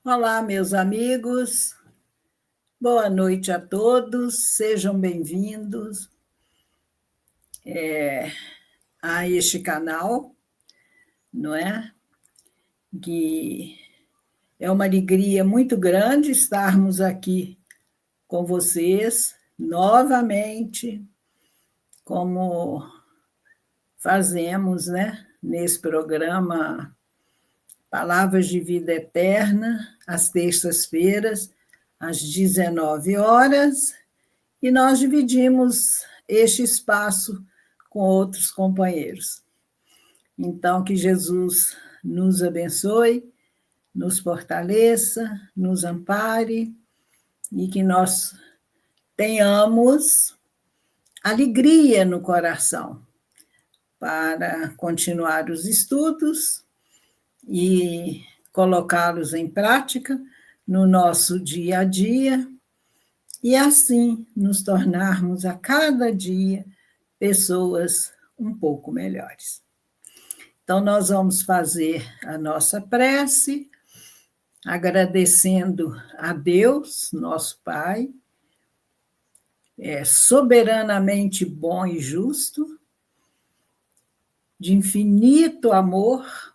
Olá, meus amigos. Boa noite a todos. Sejam bem-vindos a este canal, não é? Que é uma alegria muito grande estarmos aqui com vocês novamente, como fazemos, né? Nesse programa Palavras de Vida Eterna, às terças-feiras, às 19 horas. E nós dividimos este espaço com outros companheiros. Então, que Jesus nos abençoe, nos fortaleça, nos ampare e que nós tenhamos alegria no coração para continuar os estudos e colocá-los em prática no nosso dia a dia e assim nos tornarmos a cada dia pessoas um pouco melhores. Então, nós vamos fazer a nossa prece, agradecendo a Deus, nosso Pai, soberanamente bom e justo, de infinito amor,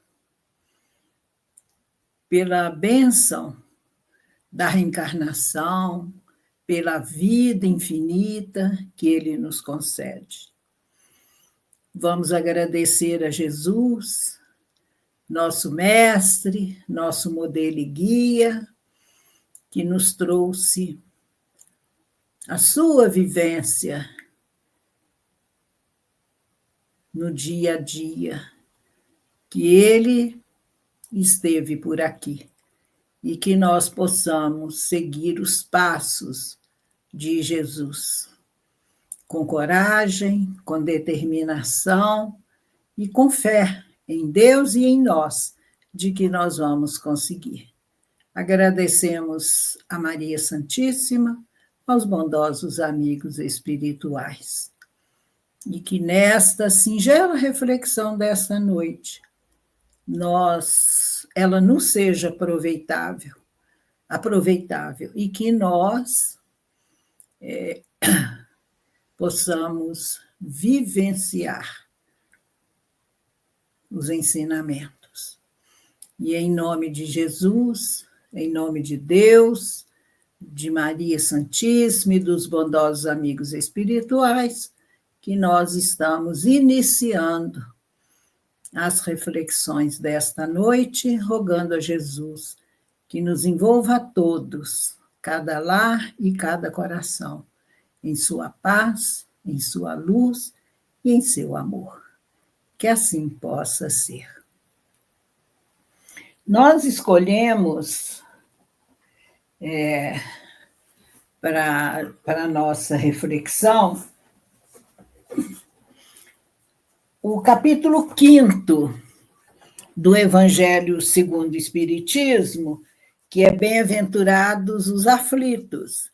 pela bênção da reencarnação, pela vida infinita que Ele nos concede. Vamos agradecer a Jesus, nosso mestre, nosso modelo e guia, que nos trouxe a sua vivência no dia a dia, que ele esteve por aqui e que nós possamos seguir os passos de Jesus, com coragem, com determinação e com fé em Deus e em nós, de que nós vamos conseguir. Agradecemos a Maria Santíssima, aos bondosos amigos espirituais. E que nesta singela reflexão desta noite, ela nos seja aproveitável, e que nós possamos vivenciar os ensinamentos. E em nome de Jesus, em nome de Deus, de Maria Santíssima e dos bondosos amigos espirituais, que nós estamos iniciando as reflexões desta noite, rogando a Jesus que nos envolva a todos, cada lar e cada coração, em sua paz, em sua luz e em seu amor. Que assim possa ser. Nós escolhemos para a nossa reflexão o capítulo 5º do Evangelho segundo o Espiritismo, que é Bem-aventurados os aflitos,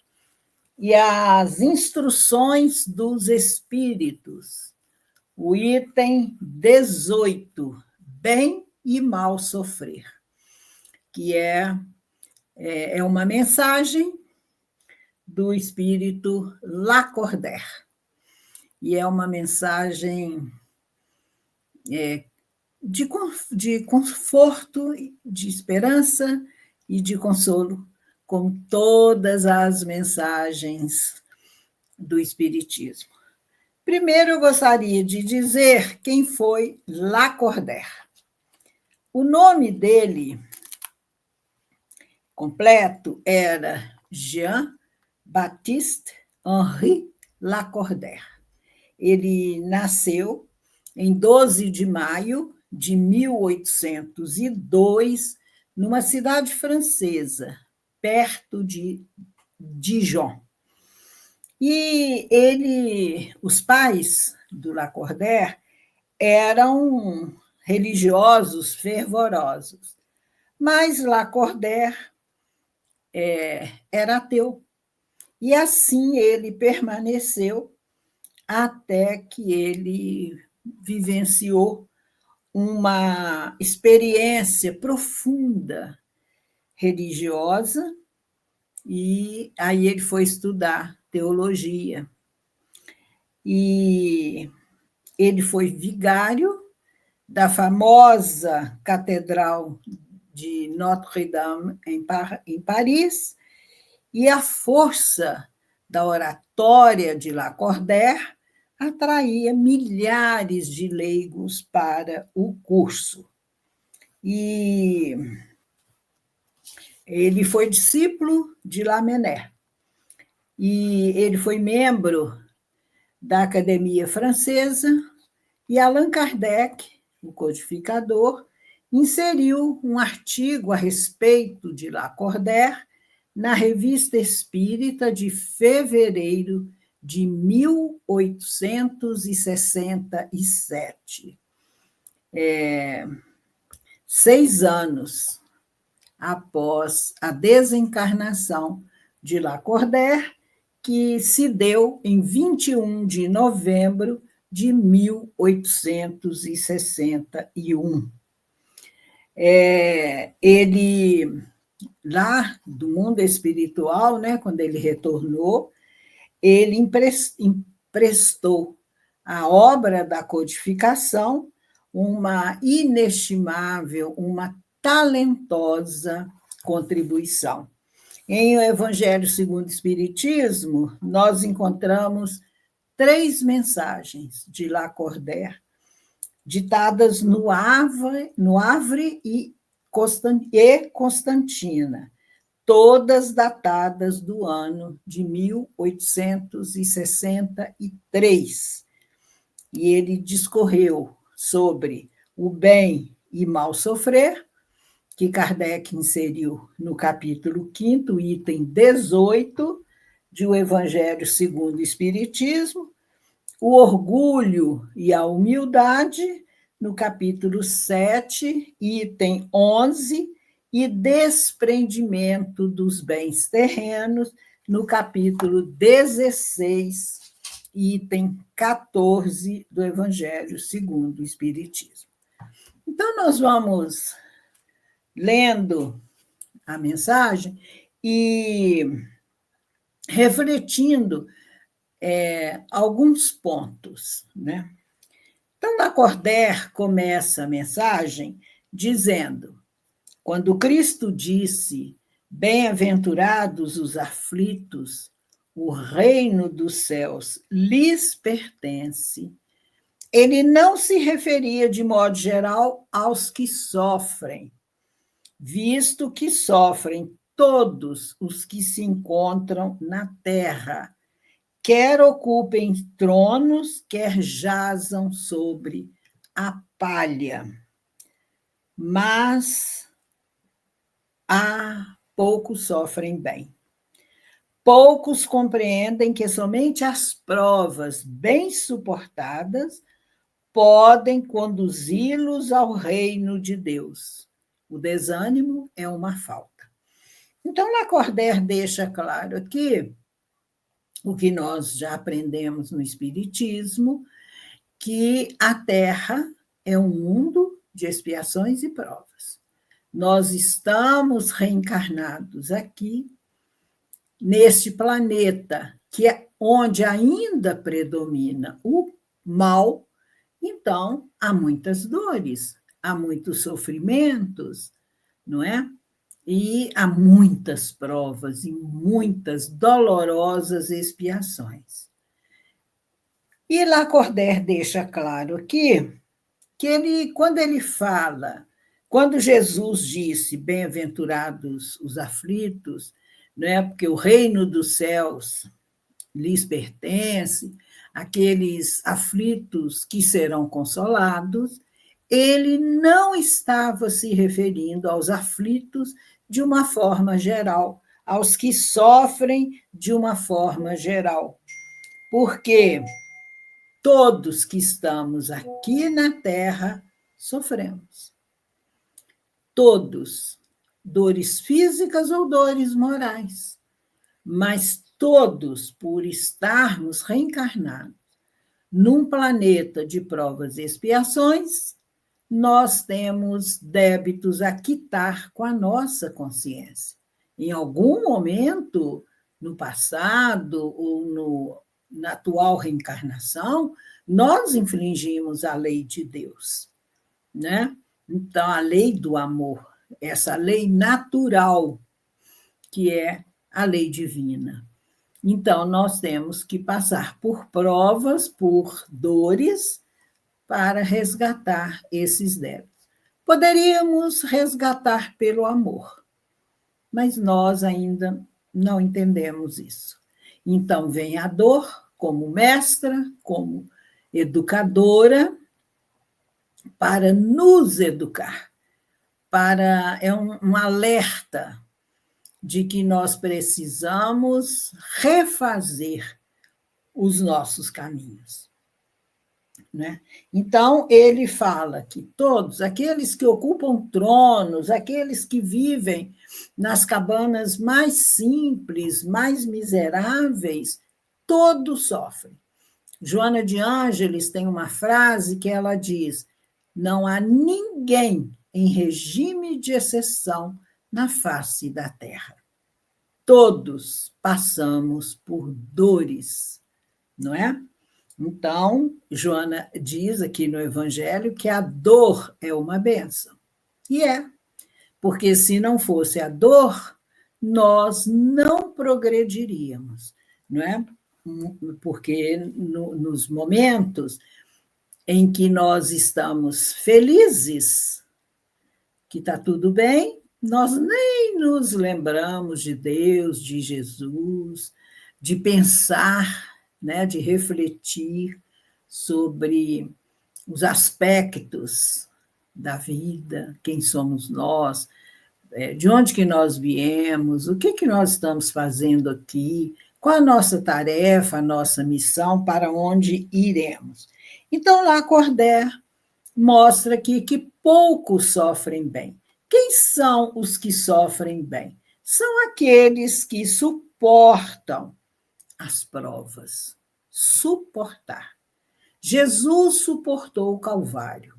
e as instruções dos espíritos, o item 18, bem e mal sofrer, que é uma mensagem do espírito Lacordaire, e é uma mensagem de conforto, de esperança e de consolo, como todas as mensagens do Espiritismo. Primeiro, eu gostaria de dizer quem foi Lacordaire. O nome dele completo era Jean-Baptiste Henri Lacordaire. Ele nasceu em 12 de maio de 1802, numa cidade francesa, perto de Dijon. E os pais do Lacordaire eram religiosos fervorosos, mas Lacordaire era ateu. E assim ele permaneceu até que ele vivenciou uma experiência profunda, religiosa, e aí ele foi estudar teologia. E ele foi vigário da famosa Catedral de Notre-Dame, em Paris, e a força da oratória de Lacordaire atraía milhares de leigos para o curso. E ele foi discípulo de Lamennais. E ele foi membro da Academia Francesa, e Allan Kardec, o codificador, inseriu um artigo a respeito de Lacordaire na Revista Espírita de fevereiro de 1867. 6 anos após a desencarnação de Lacordaire, que se deu em 21 de novembro de 1861. Ele, lá do mundo espiritual, né, quando ele retornou, ele emprestou à obra da codificação uma inestimável, uma talentosa contribuição. Em O Evangelho segundo o Espiritismo, nós encontramos 3 mensagens de Lacordaire, ditadas no Havre e Constantina, todas datadas do ano de 1863. E ele discorreu sobre o bem e mal sofrer, que Kardec inseriu no capítulo 5º, item 18, de O Evangelho segundo o Espiritismo, o orgulho e a humildade, no capítulo 7, item 11, e desprendimento dos bens terrenos, no capítulo 16, item 14 do Evangelho segundo o Espiritismo. Então, nós vamos lendo a mensagem e refletindo alguns pontos, né? Então, Lacordaire começa a mensagem dizendo: quando Cristo disse, bem-aventurados os aflitos, o reino dos céus lhes pertence, ele não se referia de modo geral aos que sofrem, visto que sofrem todos os que se encontram na terra, quer ocupem tronos, quer jazam sobre a palha. Mas poucos sofrem bem. Poucos compreendem que somente as provas bem suportadas podem conduzi-los ao reino de Deus. O desânimo é uma falta. Então, Lacordaire deixa claro aqui o que nós já aprendemos no Espiritismo, que a Terra é um mundo de expiações e provas. Nós estamos reencarnados aqui, neste planeta, que é onde ainda predomina o mal, então há muitas dores, há muitos sofrimentos, não é? E há muitas provas e muitas dolorosas expiações. E Lacordaire deixa claro aqui que ele, quando Jesus disse, bem-aventurados os aflitos, né, porque o reino dos céus lhes pertence, aqueles aflitos que serão consolados, ele não estava se referindo aos aflitos de uma forma geral, aos que sofrem de uma forma geral, porque todos que estamos aqui na Terra sofremos. Todos, dores físicas ou dores morais, mas todos, por estarmos reencarnados num planeta de provas e expiações, nós temos débitos a quitar com a nossa consciência. Em algum momento, no passado ou na atual reencarnação, nós infringimos a lei de Deus, né? Então, a lei do amor, essa lei natural, que é a lei divina. Então, nós temos que passar por provas, por dores, para resgatar esses débitos. Poderíamos resgatar pelo amor, mas nós ainda não entendemos isso. Então, vem a dor como mestra, como educadora, para nos educar, é um alerta de que nós precisamos refazer os nossos caminhos, né? Então, ele fala que todos aqueles que ocupam tronos, aqueles que vivem nas cabanas mais simples, mais miseráveis, todos sofrem. Joana de Ângeles tem uma frase que ela diz: não há ninguém em regime de exceção na face da terra. Todos passamos por dores, não é? Então, Joana diz aqui no Evangelho que a dor é uma bênção. E é, porque se não fosse a dor, nós não progrediríamos, não é? Porque nos momentos em que nós estamos felizes, que está tudo bem, nós nem nos lembramos de Deus, de Jesus, de pensar, né, de refletir sobre os aspectos da vida, quem somos nós, de onde que nós viemos, o que nós estamos fazendo aqui, qual a nossa tarefa, a nossa missão, para onde iremos. Então, lá Cordé mostra aqui que poucos sofrem bem. Quem são os que sofrem bem? São aqueles que suportam as provas. Suportar. Jesus suportou o Calvário.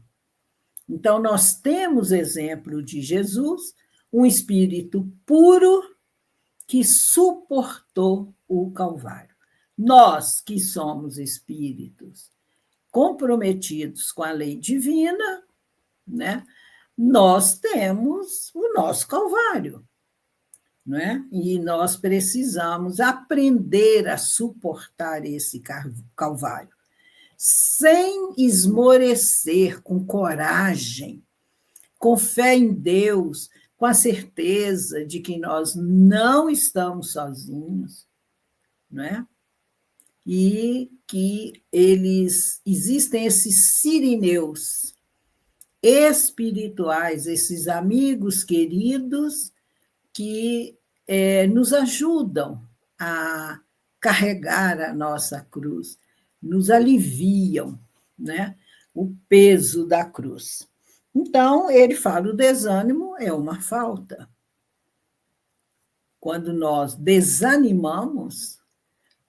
Então, nós temos exemplo de Jesus, um espírito puro que suportou o Calvário. Nós, que somos espíritos comprometidos com a lei divina, né, nós temos o nosso Calvário, não é? E nós precisamos aprender a suportar esse Calvário, sem esmorecer, com coragem, com fé em Deus, com a certeza de que nós não estamos sozinhos, não é? E que existem esses sirineus espirituais, esses amigos queridos que nos ajudam a carregar a nossa cruz, nos aliviam, né, o peso da cruz. Então, ele fala: o desânimo é uma falta. Quando nós desanimamos,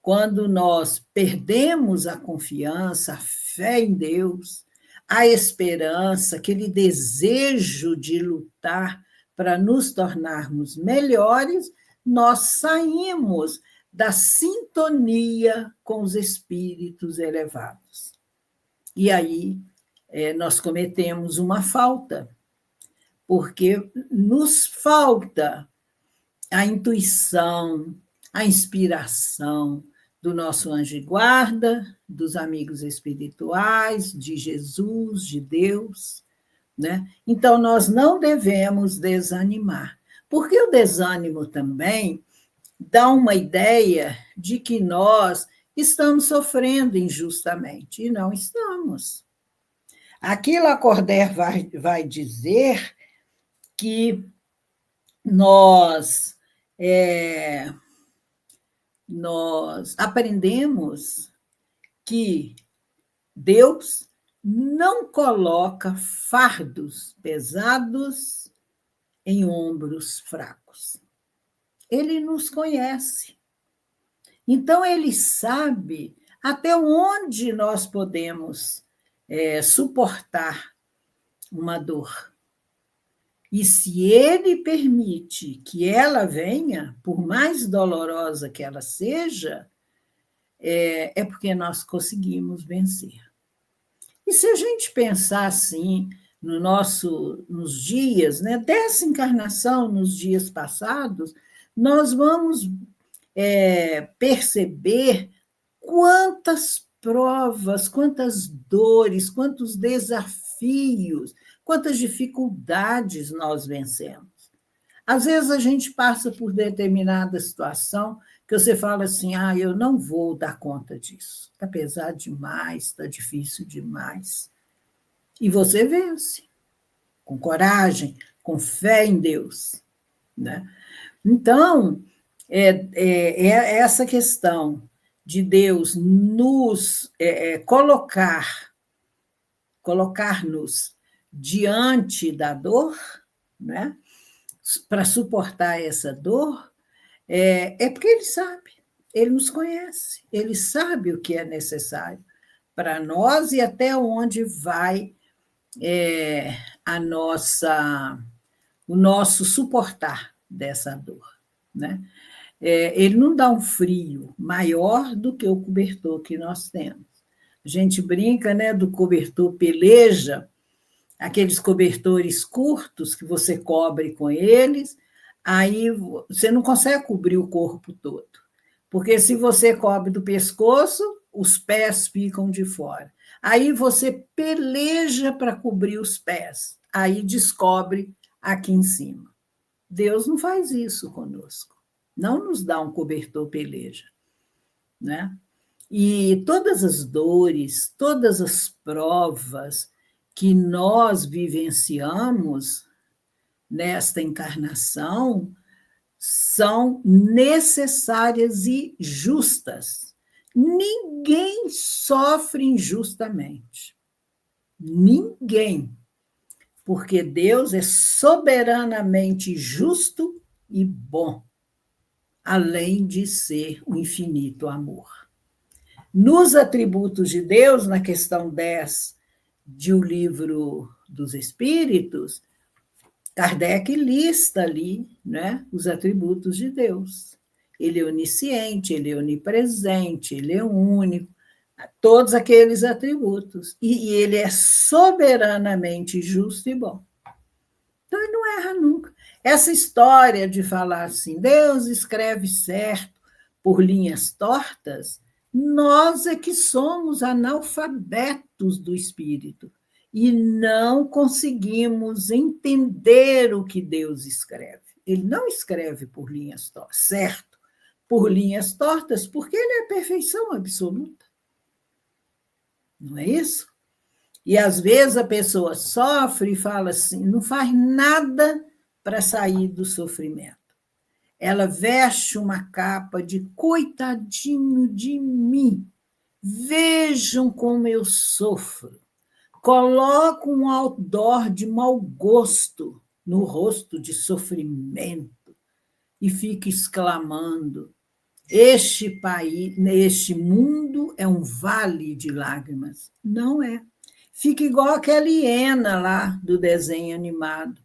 quando nós perdemos a confiança, a fé em Deus, a esperança, aquele desejo de lutar para nos tornarmos melhores, nós saímos da sintonia com os espíritos elevados. E aí nós cometemos uma falta, porque nos falta a intuição, a inspiração do nosso anjo de guarda, dos amigos espirituais, de Jesus, de Deus, né? Então, nós não devemos desanimar, porque o desânimo também dá uma ideia de que nós estamos sofrendo injustamente, e não estamos. Aqui Lacordaire vai dizer que nós aprendemos que Deus não coloca fardos pesados em ombros fracos. Ele nos conhece. Então, ele sabe até onde nós podemos suportar uma dor. E se ele permite que ela venha, por mais dolorosa que ela seja, é porque nós conseguimos vencer. E se a gente pensar assim, nos dias, né, dessa encarnação, nos dias passados, nós vamos perceber quantas provas, quantas dores, quantos desafios, quantas dificuldades nós vencemos. Às vezes a gente passa por determinada situação que você fala assim, eu não vou dar conta disso. Está pesado demais, está difícil demais. E você vence, com coragem, com fé em Deus. Né? Então, essa questão de Deus nos colocar-nos diante da dor, né? Para suportar essa dor, porque ele nos conhece, ele sabe o que é necessário para nós e até onde vai o nosso suportar dessa dor. Né? Ele não dá um frio maior do que o cobertor que nós temos. A gente brinca, né, do cobertor peleja, aqueles cobertores curtos que você cobre com eles, aí você não consegue cobrir o corpo todo, porque se você cobre do pescoço, os pés ficam de fora. Aí você peleja para cobrir os pés, aí descobre aqui em cima. Deus não faz isso conosco, não nos dá um cobertor peleja, né? E todas as dores, todas as provas que nós vivenciamos nesta encarnação são necessárias e justas. Ninguém sofre injustamente. Ninguém. Porque Deus é soberanamente justo e bom, além de ser o infinito amor. Nos atributos de Deus, na questão 10 de O Livro dos Espíritos, Kardec lista ali, né, os atributos de Deus. Ele é onisciente, ele é onipresente, ele é único, todos aqueles atributos. E ele é soberanamente justo e bom. Então, ele não erra nunca. Essa história de falar assim, Deus escreve certo por linhas tortas, nós é que somos analfabetos do espírito e não conseguimos entender o que Deus escreve. Ele não escreve por linhas tortas, certo? Por linhas tortas, porque ele é a perfeição absoluta. Não é isso? E às vezes a pessoa sofre e fala assim, não faz nada para sair do sofrimento. Ela veste uma capa de coitadinho de mim. Vejam como eu sofro. Coloca um outdoor de mau gosto no rosto de sofrimento e fica exclamando: este mundo é um vale de lágrimas. Não é. Fica igual aquela hiena lá do desenho animado.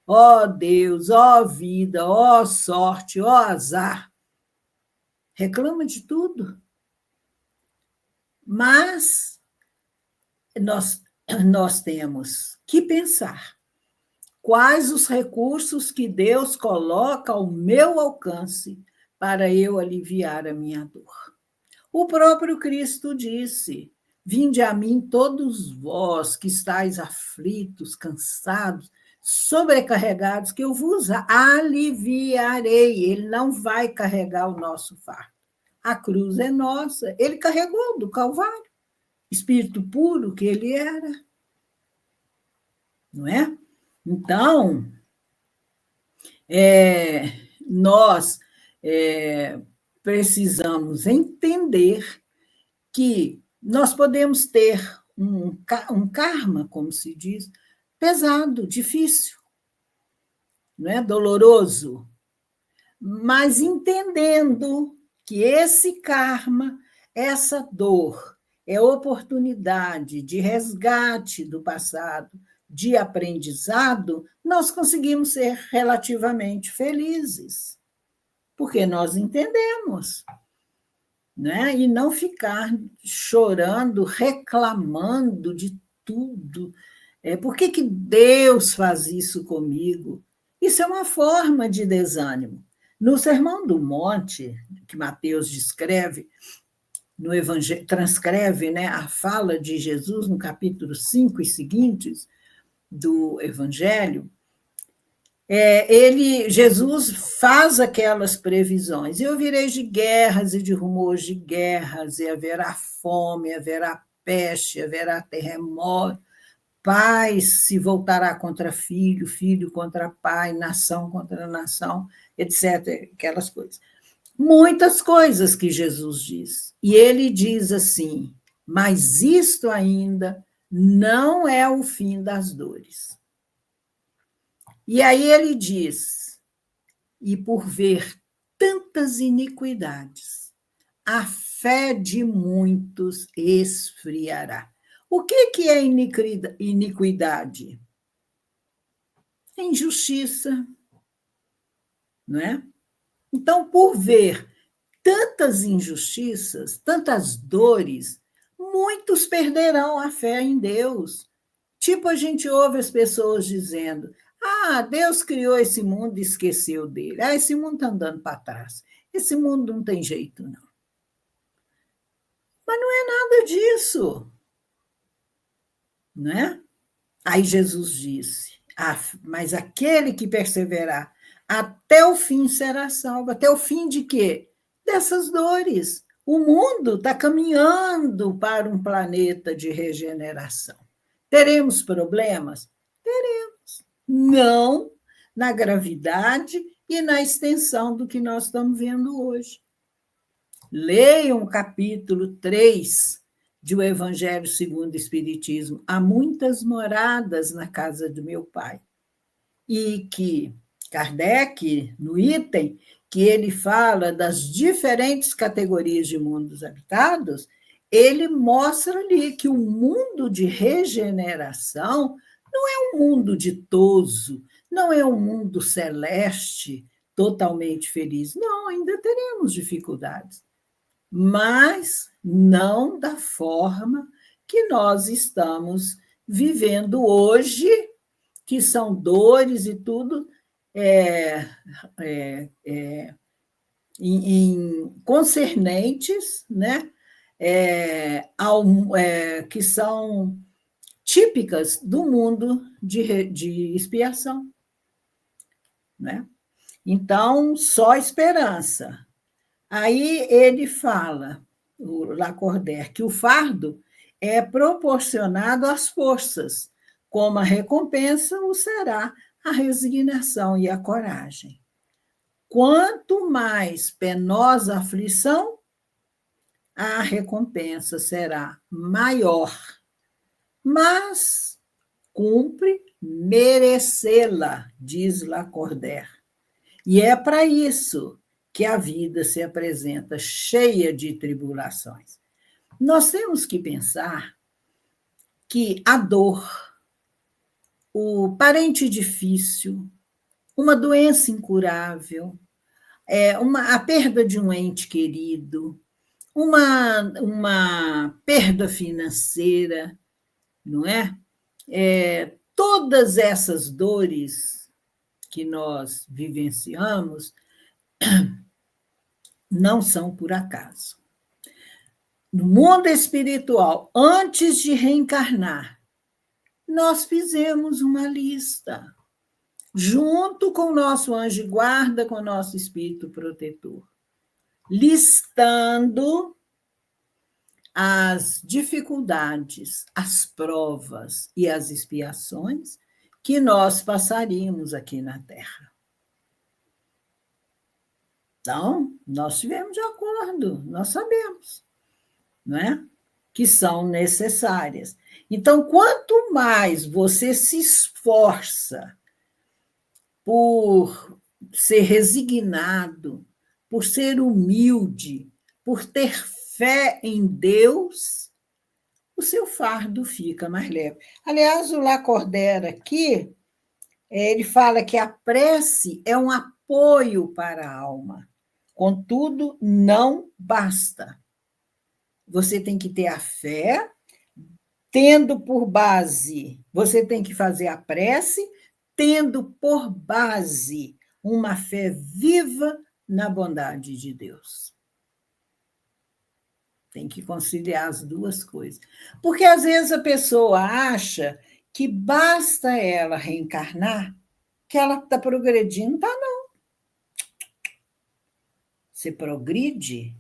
Ó Deus, ó vida, ó sorte, ó azar. Reclama de tudo. Mas nós temos que pensar quais os recursos que Deus coloca ao meu alcance para eu aliviar a minha dor. O próprio Cristo disse: vinde a mim todos vós que estáis aflitos, cansados, sobrecarregados, que eu vos aliviarei. Ele não vai carregar o nosso fardo. A cruz é nossa. Ele carregou do Calvário. Espírito puro que ele era. Não é? Então, nós precisamos entender que nós podemos ter um karma, como se diz, pesado, difícil, não é? Doloroso, mas entendendo que esse karma, essa dor, é oportunidade de resgate do passado, de aprendizado, nós conseguimos ser relativamente felizes, porque nós entendemos, né? E não ficar chorando, reclamando de tudo. Por que Deus faz isso comigo? Isso é uma forma de desânimo. No Sermão do Monte, que Mateus descreve, no Evangelho, transcreve, né, a fala de Jesus no capítulo 5 e seguintes do Evangelho, Jesus faz aquelas previsões. E ouvireis de guerras e de rumores de guerras, e haverá fome, haverá peste, haverá terremoto, pai se voltará contra filho, filho contra pai, nação contra nação, etc. Aquelas coisas. Muitas coisas que Jesus diz. E ele diz assim: mas isto ainda não é o fim das dores. E aí ele diz: e por ver tantas iniquidades, a fé de muitos esfriará. O que é iniquidade? É injustiça, não é? Então, por ver tantas injustiças, tantas dores, muitos perderão a fé em Deus. Tipo, a gente ouve as pessoas dizendo: ah, Deus criou esse mundo e esqueceu dele. Ah, esse mundo está andando para trás. Esse mundo não tem jeito, não. Mas não é nada disso, não é? Aí Jesus disse: ah, mas aquele que perseverar até o fim será salvo. Até o fim de quê? Dessas dores. O mundo está caminhando para um planeta de regeneração. Teremos problemas? Teremos. Não na gravidade e na extensão do que nós estamos vendo hoje. Leiam o capítulo 3 de O Evangelho segundo o Espiritismo. Há muitas moradas na casa do meu pai. E que Kardec, no item, que ele fala das diferentes categorias de mundos habitados, ele mostra ali que o mundo de regeneração não é um mundo ditoso, não é um mundo celeste, totalmente feliz. Não, ainda teremos dificuldades, mas não da forma que nós estamos vivendo hoje, que são dores e tudo, concernentes, né, que são típicas do mundo de expiação. Né? Então, só esperança. Aí ele fala, o Lacordaire, que o fardo é proporcionado às forças, como a recompensa o será a resignação e a coragem. Quanto mais penosa a aflição, a recompensa será maior, mas cumpre merecê-la, diz Lacordaire. E é para isso que a vida se apresenta cheia de tribulações. Nós temos que pensar que a dor, o parente difícil, uma doença incurável, a perda de um ente querido, uma perda financeira, não é? Todas essas dores que nós vivenciamos não são por acaso. No mundo espiritual, antes de reencarnar, nós fizemos uma lista, junto com o nosso anjo guarda, com o nosso espírito protetor, listando as dificuldades, as provas e as expiações que nós passaríamos aqui na Terra. Então, nós estivemos de acordo, nós sabemos, não é? Que são necessárias. Então, quanto mais você se esforça por ser resignado, por ser humilde, por ter fé em Deus, o seu fardo fica mais leve. Aliás, o Lacordaire aqui, ele fala que a prece é um apoio para a alma. Contudo, não basta. Você tem que ter a fé, tendo por base, você tem que fazer a prece, tendo por base uma fé viva na bondade de Deus. Tem que conciliar as duas coisas. Porque às vezes a pessoa acha que basta ela reencarnar, que ela está progredindo. Tá, não. Você progride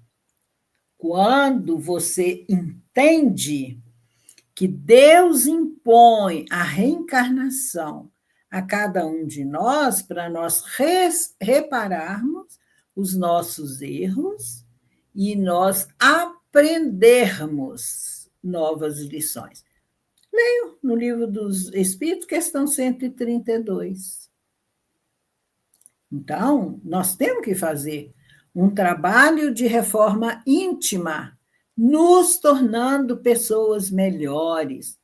quando você entende que Deus impõe a reencarnação a cada um de nós para nós repararmos os nossos erros e nós aprendermos novas lições. Leio no Livro dos Espíritos, questão 132. Então, nós temos que fazer um trabalho de reforma íntima, nos tornando pessoas melhores,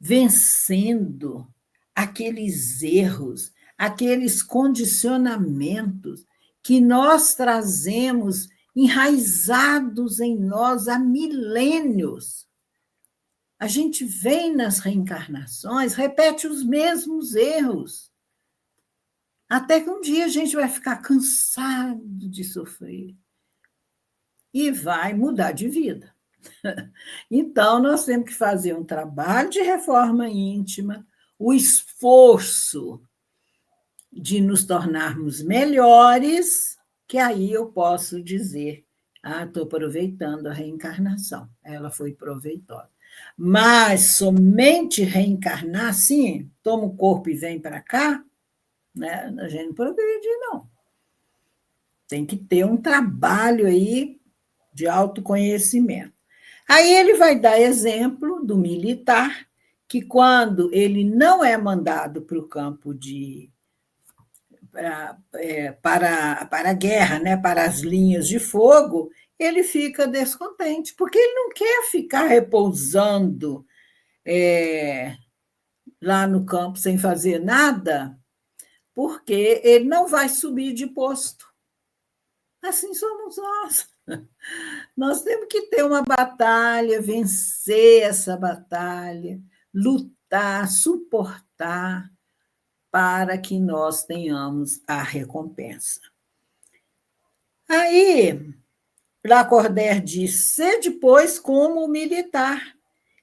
vencendo aqueles erros, aqueles condicionamentos que nós trazemos enraizados em nós há milênios. A gente vem nas reencarnações, repete os mesmos erros, até que um dia a gente vai ficar cansado de sofrer e vai mudar de vida. Então, nós temos que fazer um trabalho de reforma íntima, o esforço de nos tornarmos melhores, que aí eu posso dizer, estou aproveitando a reencarnação, ela foi proveitosa. Mas somente reencarnar, sim, toma o corpo e vem para cá, né? A gente não progride, não. Tem que ter um trabalho aí de autoconhecimento. Aí ele vai dar exemplo do militar, que quando ele não é mandado para o campo para a guerra, né, para as linhas de fogo, ele fica descontente, porque ele não quer ficar repousando lá no campo sem fazer nada, porque ele não vai subir de posto. Assim somos nós. Nós temos que ter uma batalha, vencer essa batalha, lutar, suportar, para que nós tenhamos a recompensa. Aí, Lacordaire diz: sede, pois, como militar,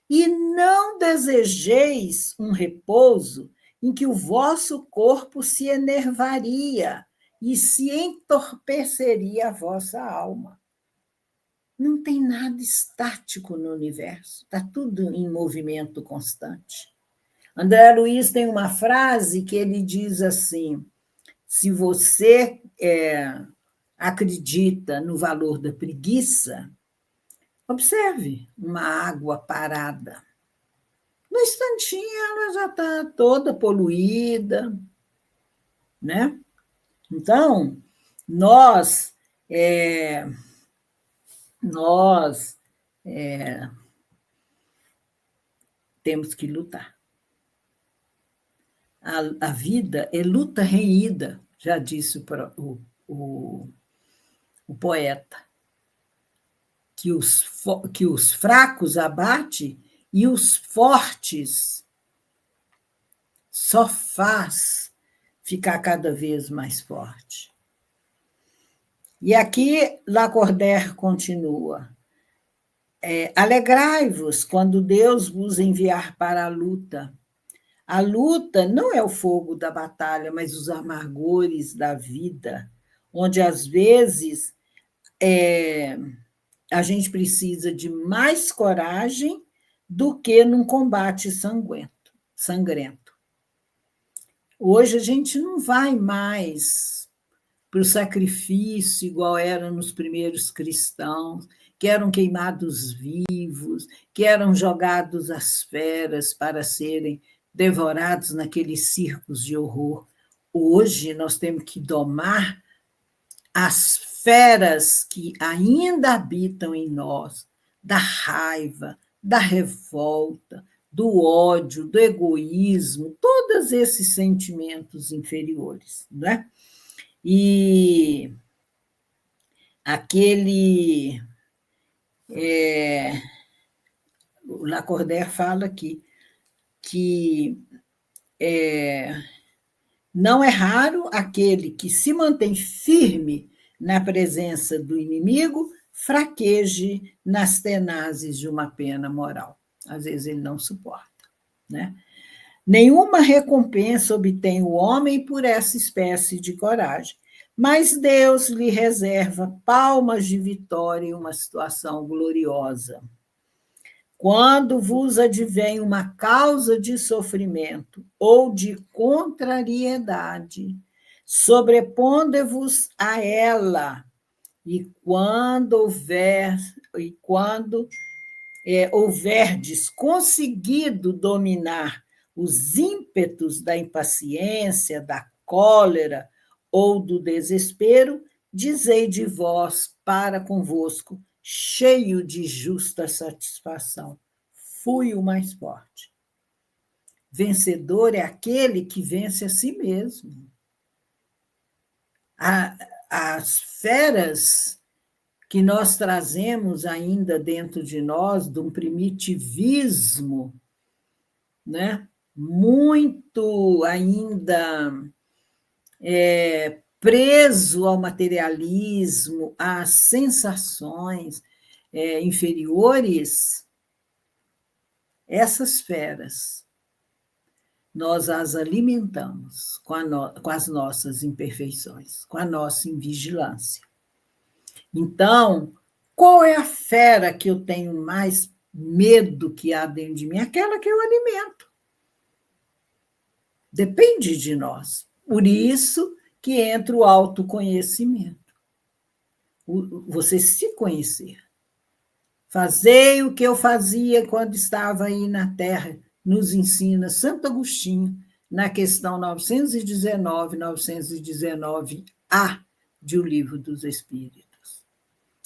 e não desejeis um repouso em que o vosso corpo se enervaria e se entorpeceria a vossa alma. Não tem nada estático no universo, está tudo em movimento constante. André Luiz tem uma frase que ele diz assim: se você acredita no valor da preguiça, observe uma água parada. No instantinho ela já está toda poluída, né? Então, nós temos que lutar. A vida é luta renhida, já disse o poeta, que os fracos abate e os fortes só faz ficar cada vez mais forte. E aqui Lacordaire continua: alegrai-vos quando Deus vos enviar para a luta. A luta não é o fogo da batalha, mas os amargores da vida, onde às vezes a gente precisa de mais coragem do que num combate sangrento. Hoje a gente não vai mais para o sacrifício igual era nos primeiros cristãos, que eram queimados vivos, que eram jogados às feras para serem devorados naqueles circos de horror. Hoje nós temos que domar as feras que ainda habitam em nós, da raiva, da revolta, do ódio, do egoísmo, todos esses sentimentos inferiores, né? E aquele o Lacordaire fala aqui que não é raro aquele que se mantém firme na presença do inimigo fraqueje nas tenazes de uma pena moral. Às vezes ele não suporta, né? Nenhuma recompensa obtém o homem por essa espécie de coragem, mas Deus lhe reserva palmas de vitória em uma situação gloriosa. Quando vos advém uma causa de sofrimento ou de contrariedade, sobreponde-vos a ela, e quando houverdes conseguido dominar os ímpetos da impaciência, da cólera ou do desespero, dizei de vós para convosco, cheio de justa satisfação: fui o mais forte. Vencedor é aquele que vence a si mesmo. As feras que nós trazemos ainda dentro de nós, de um primitivismo, né? Muito ainda preso ao materialismo, às sensações inferiores, essas feras, nós as alimentamos com as nossas imperfeições, com a nossa invigilância. Então, qual é a fera que eu tenho mais medo que há dentro de mim? Aquela que eu alimento. Depende de nós. Por isso que entra o autoconhecimento. Você se conhecer. Fazei o que eu fazia quando estava aí na Terra, nos ensina Santo Agostinho, na questão 919A de O Livro dos Espíritos.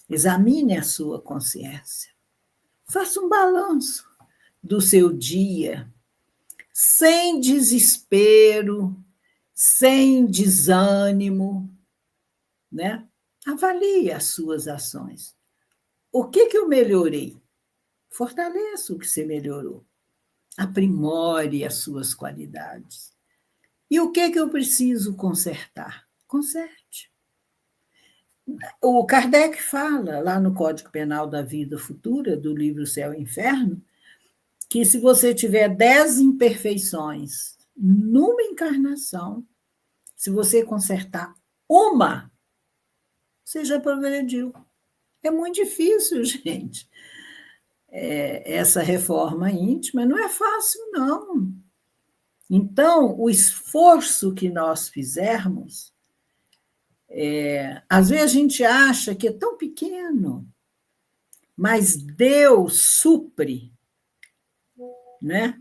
Examine a sua consciência. Faça um balanço do seu dia, sem desespero, sem desânimo, né? Avalie as suas ações. O que eu melhorei? Fortaleça o que você melhorou. Aprimore as suas qualidades. E o que eu preciso consertar? Conserte. O Kardec fala, lá no Código Penal da Vida Futura, do livro Céu e Inferno, que se você tiver 10 imperfeições numa encarnação, se você consertar uma, você já progrediu. É muito difícil, gente. Essa reforma íntima não é fácil, não. Então, o esforço que nós fizermos, às vezes a gente acha que é tão pequeno, mas Deus supre, né,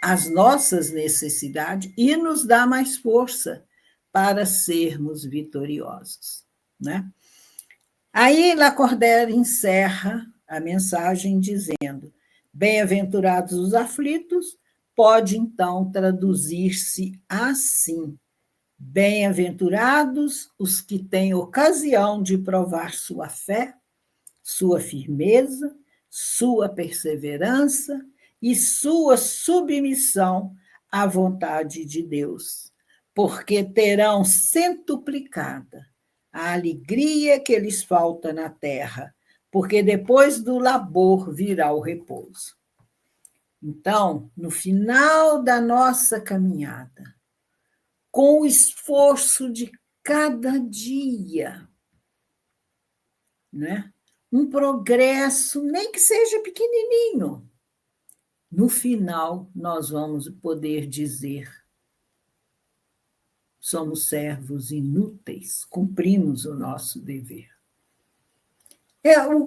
as nossas necessidades e nos dá mais força para sermos vitoriosos, né? Aí Lacordaire encerra a mensagem dizendo: bem-aventurados os aflitos, pode então traduzir-se assim: bem-aventurados os que têm ocasião de provar sua fé, sua firmeza, sua perseverança e sua submissão à vontade de Deus, porque terão centuplicada a alegria que lhes falta na terra, porque depois do labor virá o repouso. Então, no final da nossa caminhada, com o esforço de cada dia, né? Um progresso, nem que seja pequenininho, no final nós vamos poder dizer: somos servos inúteis, cumprimos o nosso dever.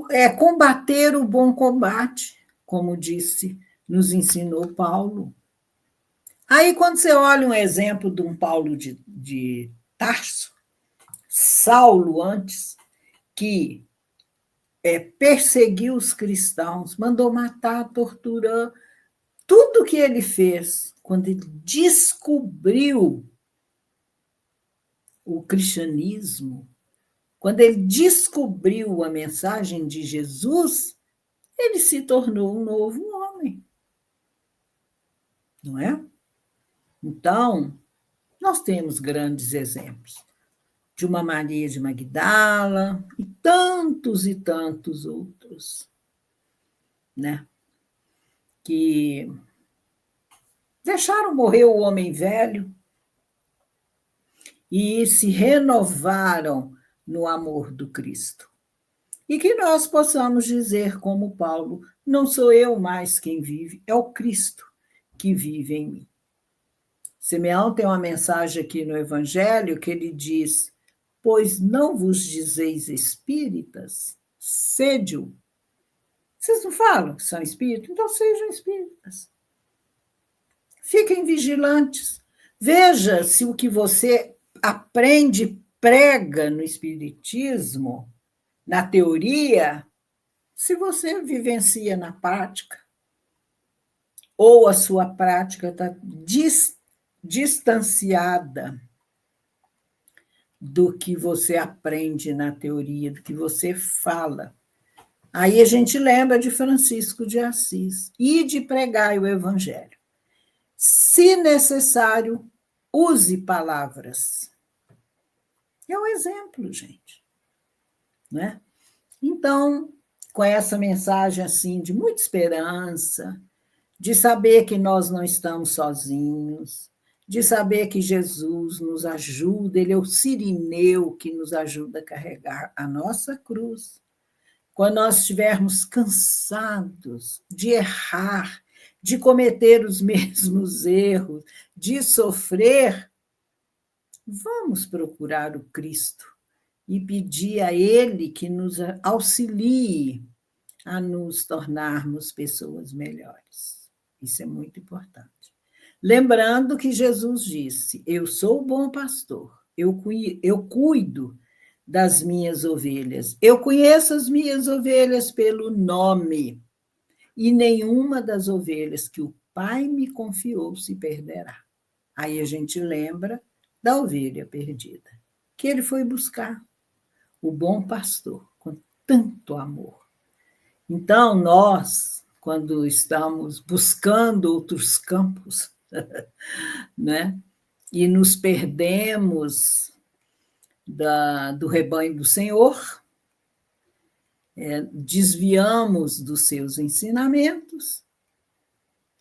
É combater o bom combate, como nos ensinou Paulo. Aí, quando você olha um exemplo de um Paulo de Tarso, Saulo antes, que perseguiu os cristãos, mandou matar, torturar, tudo que ele fez, quando ele descobriu o cristianismo, quando ele descobriu a mensagem de Jesus, ele se tornou um novo homem, não é? Então, nós temos grandes exemplos de uma Maria de Magdala e tantos outros, né? Que deixaram morrer o homem velho e se renovaram no amor do Cristo. E que nós possamos dizer, como Paulo, não sou eu mais quem vive, é o Cristo que vive em mim. Simeão tem uma mensagem aqui no Evangelho que ele diz: pois não vos dizeis espíritas, sede-o. Vocês não falam que são espíritos? Então sejam espíritas. Fiquem vigilantes. Veja se o que você aprende, prega no espiritismo, na teoria, se você vivencia na prática, ou a sua prática está distanciada do que você aprende na teoria, do que você fala. Aí a gente lembra de Francisco de Assis e de pregar o Evangelho. Se necessário, use palavras. É um exemplo, gente. Né? Então, com essa mensagem assim de muita esperança, de saber que nós não estamos sozinhos, de saber que Jesus nos ajuda, ele é o Cirineu que nos ajuda a carregar a nossa cruz. Quando nós estivermos cansados de errar, de cometer os mesmos erros, de sofrer, vamos procurar o Cristo e pedir a Ele que nos auxilie a nos tornarmos pessoas melhores. Isso é muito importante. Lembrando que Jesus disse: eu sou o bom pastor, eu cuido das minhas ovelhas, eu conheço as minhas ovelhas pelo nome, e nenhuma das ovelhas que o Pai me confiou se perderá. Aí a gente lembra da ovelha perdida, que ele foi buscar, o bom pastor, com tanto amor. Então, nós, quando estamos buscando outros campos, né, e nos perdemos do rebanho do Senhor, desviamos dos seus ensinamentos,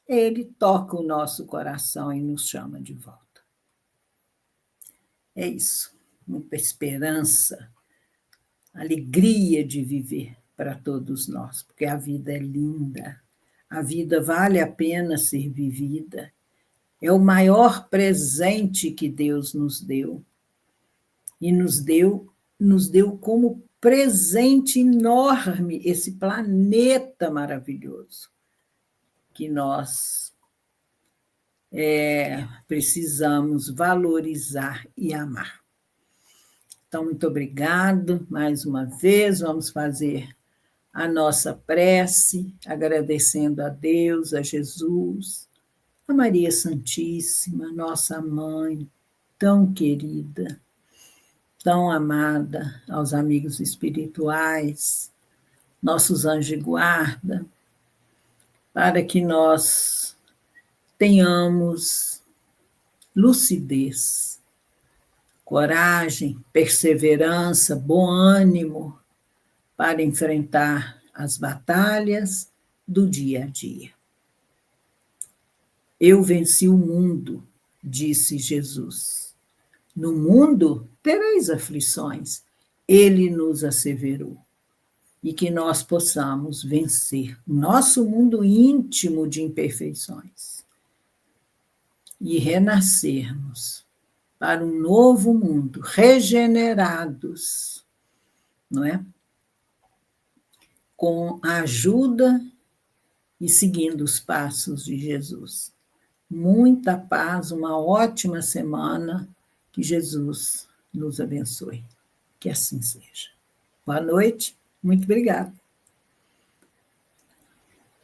ele toca o nosso coração e nos chama de volta. É isso, muita esperança, alegria de viver para todos nós, porque a vida é linda, a vida vale a pena ser vivida, é o maior presente que Deus nos deu, e nos deu como presente enorme esse planeta maravilhoso, que nós precisamos valorizar e amar. Então, muito obrigado mais uma vez. Vamos fazer a nossa prece, agradecendo a Deus, a Jesus, a Maria Santíssima, nossa mãe, tão querida, tão amada, aos amigos espirituais, nossos anjos de guarda, para que nós tenhamos lucidez, coragem, perseverança, bom ânimo para enfrentar as batalhas do dia a dia. Eu venci o mundo, disse Jesus. No mundo tereis aflições, ele nos asseverou. E que nós possamos vencer nosso mundo íntimo de imperfeições e renascermos para um novo mundo, regenerados, não é? Com a ajuda e seguindo os passos de Jesus. Muita paz, uma ótima semana, que Jesus nos abençoe. Que assim seja. Boa noite, Muito obrigada.